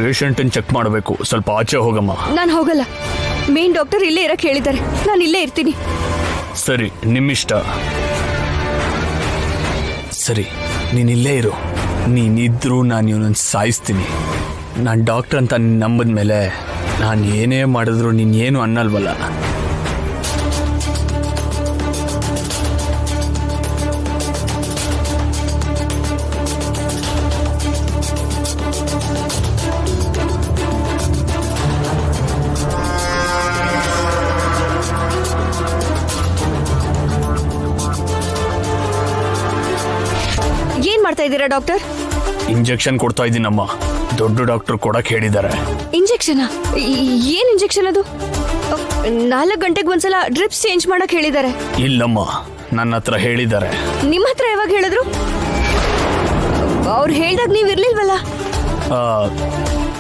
ಪೇಷಂಟನ್ನು check ಮಾಡಬೇಕು. ಸ್ವಲ್ಪ ಆಚೆ ಹೋಗಮ್ಮ. ನಾನು ಹೋಗಲ್ಲ. ಮೇನ್ ಡಾಕ್ಟರ್ ಇಲ್ಲೇ ಇರಕ್ಕೆ ಹೇಳಿದ್ದಾರೆ. ನಾನು ಇಲ್ಲೇ ಇರ್ತೀನಿ. ಸರಿ, ನಿಮ್ಮಿಷ್ಟ. ಸರಿ, ನೀನಿಲ್ಲೇ ಇರು. ನೀನಿದ್ರು ನಾನು ಇವನನ್ನು ಸಾಯಿಸ್ತೀನಿ. ನಾನು ಡಾಕ್ಟರ್ ಅಂತ ನಂಬಿದ ಮೇಲೆ ನಾನು ಏನೇ ಮಾಡಿದ್ರು ನೀನೇನು ಅನ್ನಲ್ವಲ್ಲ. ಏನ್ ಮಾಡ್ತಾ ಇದ್ದೀರಾ ಡಾಕ್ಟರ್? ಇಂಜೆಕ್ಷನ್ ಕೊಡ್ತಾ ಇದ್ದೀನಮ್ಮ. ದೊಡ್ಡ ಡಾಕ್ಟರ್ ಕೊಡಕ್ಕೆ ಹೇಳಿದ್ದಾರೆ. ಇಂಜೆಕ್ಷನ್? ಏನ್ ಇಂಜೆಕ್ಷನ್ ಅದು? 4 ಗಂಟೆಗೆ ಒಂದ್ಸಲ ಡ್ರಿಪ್ಸ್ ಚೇಂಜ್ ಮಾಡಕ್ ಹೇಳಿದ್ದಾರೆ. ಇಲ್ಲಮ್ಮ, ನನ್ನ ಹತ್ರ ಹೇಳಿದ್ದಾರೆ. ನಿಮ್ಮ ಹತ್ರ ಯಾವಾಗ ಹೇಳಿದ್ರು? ಅವ್ರು ಹೇಳ್ದಾಗ ನೀವ್ ಇರ್ಲಿಲ್ವಲ್ಲ?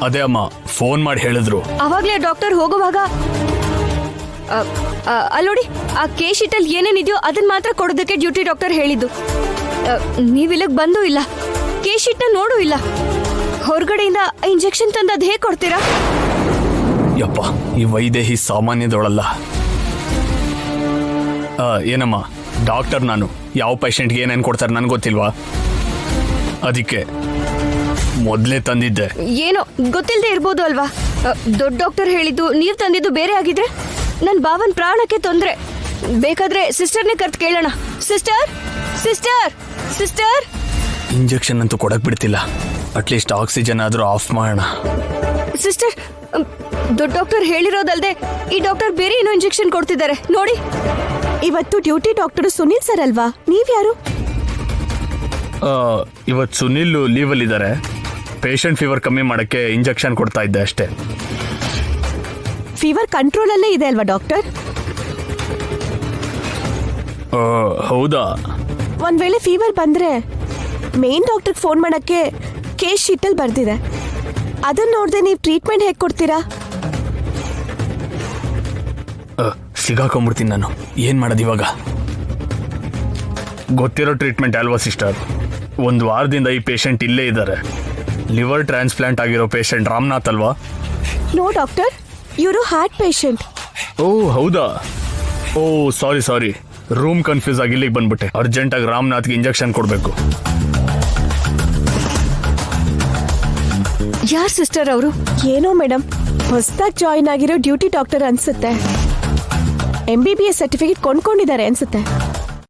ಅದೇ ಅಮ್ಮ, ಫೋನ್ ಮಾಡಿ ಹೇಳಿದ್ರು. ಅವಾಗ್ಲೇ ಡಾಕ್ಟರ್ ಹೋಗುವಾಗ ಅಲ್ಲೋಡಿ, ಆ ಕೇಸ್ ಶೀಟಲ್ಲಿ ಏನೇನಿದೆಯೋ ಅದನ್ನ ಮಾತ್ರ ಕೊಡೋದಕ್ಕೆ ಡ್ಯೂಟಿ ಡಾಕ್ಟರ್ ಹೇಳಿದ್ದು. ನೀವ್ ಇಲ್ಲಿಗೆ ಬಂದೂ ಇಲ್ಲ, ಕೇಸ್ ಶೀಟ್ನ ನೋಡೂ ಇಲ್ಲ. ಹೊರಗಡೆಯಿಂದ ಇಂಜೆಕ್ಷನ್ ತಂದು ಅದ್ ಹೇಗೆ ಕೊಡ್ತೀರಾ? ಯಪ್ಪ, ಈ ವೈದೇಹಿ ಸಾಮಾನ್ಯದೊಳಲ್ಲ. ಏನಮ್ಮ, ಡಾಕ್ಟರ್ ನಾನು. ಯಾವ ಪೇಷಂಟ್ಗೆ ಏನೇನು ಕೊಡ್ತಾರೆ ನನ್ಗೆ ಗೊತ್ತಿಲ್ವಾ? ಅದಕ್ಕೆ ಮೊದಲೇ ತಂದಿದ್ದೆ. ಏನೋ ಗೊತ್ತಿಲ್ಲದೆ ಇರ್ಬೋದು ಅಲ್ವಾ? ದೊಡ್ಡ ಡಾಕ್ಟರ್ ಹೇಳಿದ್ದು ನೀವ್ ತಂದಿದ್ದು ಬೇರೆ ಆಗಿದ್ರೆ ನನ್ ಭಾವನ್ ಪ್ರಾಣಕ್ಕೆ ತೊಂದ್ರೆ. ಬೇಕಾದ್ರೆ ಸಿಸ್ಟರ್ನೇ ಕರ್ತ್ ಕೇಳೋಣ. Sister, sister, sister. ಇಂಜೆಕ್ಷನ್ ಅಂತೂ ಕೊಡಕ್ ಬಿಡ್ತಿಲ್ಲ. ಅಟ್ಲೀಸ್ಟ್ ಆಕ್ಸಿಜನ್ ಆದ್ರೂ ಆಫ್ ಮಾಡೋಣ. ಸಿಸ್ಟರ್, ದೊಡ್ಡ ಡಾಕ್ಟರ್ ಹೇಳಿರೋದಲ್ದೆ ಈ ಡಾಕ್ಟರ್ ಬೇರೆ ಏನೋ ಇಂಜೆಕ್ಷನ್ ಕೊಡ್ತಿದ್ದಾರೆ ನೋಡಿ. ಇವತ್ತು ಡ್ಯೂಟಿ ಡಾಕ್ಟರ್ ಸುನಿಲ್ ಸರ್ ಅಲ್ವಾ? ನೀವ್ಯಾರು? ಇವತ್ತು ಸುನಿಲ್ ಲೀವಲ್ಲಿ ಇದ್ದಾರೆ. ಪೇಷಂಟ್ ಫೀವರ್ ಕಮ್ಮಿ ಮಾಡಕ್ಕೆ ಇಂಜೆಕ್ಷನ್ ಕೊಡ್ತಾ ಇದ್ದೆ ಅಷ್ಟೇ. ಫೀವರ್ ಕಂಟ್ರೋಲ್ ಅಲ್ಲೇ ಇದೆ ಅಲ್ವಾ ಡಾಕ್ಟರ್? ಹೌದಾ? ಒಂದ್ ವೇಳೆ ಫೀವರ್ ಬಂದ್ರೆ ಮೇನ್ ಡಾಕ್ಟರ್ ಫೋನ್ ಮಾಡಕ್ಕೆ ಕೇಸ್ ಶೀಟಲ್ಲಿ ಬರ್ದಿದೆ. ಅದನ್ನ ನೋಡ್ದೆ ನೀವು ಟ್ರೀಟ್ಮೆಂಟ್ ಹೇಗೆ ಕೊಡ್ತೀರಾ? ಸಿಗಾಕೊಂಡ್ಬಿಡ್ತೀನಿ ನಾನು. ಏನ್ ಮಾಡೋದು ಇವಾಗ? ಗೊತ್ತಿರೋ ಟ್ರೀಟ್ಮೆಂಟ್ ಅಲ್ವಾ ಸಿಸ್ಟರ್? 1 ವಾರದಿಂದ ಈ ಪೇಷಂಟ್ ಇಲ್ಲೇ ಇದ್ದಾರೆ. ಲಿವರ್ ಟ್ರಾನ್ಸ್ಪ್ಲಾಂಟ್ ಆಗಿರೋ ಪೇಷಂಟ್ ರಾಮನಾಥ್ ಅಲ್ವಾ? ನೋ ಡಾಕ್ಟರ್, ಇವರು ಹಾರ್ಟ್ ಪೇಷಂಟ್. ಓ ಹೌದಾ? ಓ ಸಾರಿ, ರೂಮ್ ಕನ್ಫ್ಯೂಸ್ ಆಗಿ ಇಲ್ಲಿಗೆ ಬಂದ್ಬಿಟ್ಟೆ. ಅರ್ಜೆಂಟಾಗಿ ರಾಮನಾಥ್ಗೆ ಇಂಜೆಕ್ಷನ್ ಕೊಡಬೇಕು. ಯಾರ್ ಸಿಸ್ಟರ್ ಅವರು? ಏನೋ ಮೇಡಮ್, ಹೊಸದಾಗಿ ಜಾಯಿನ್ ಆಗಿರೋ ಡ್ಯೂಟಿ ಡಾಕ್ಟರ್ ಅನ್ಸುತ್ತೆ. MBBS ಸರ್ಟಿಫಿಕೇಟ್ ಕೊಂಡ್ಕೊಂಡಿದ್ದಾರೆ ಅನ್ಸುತ್ತೆ.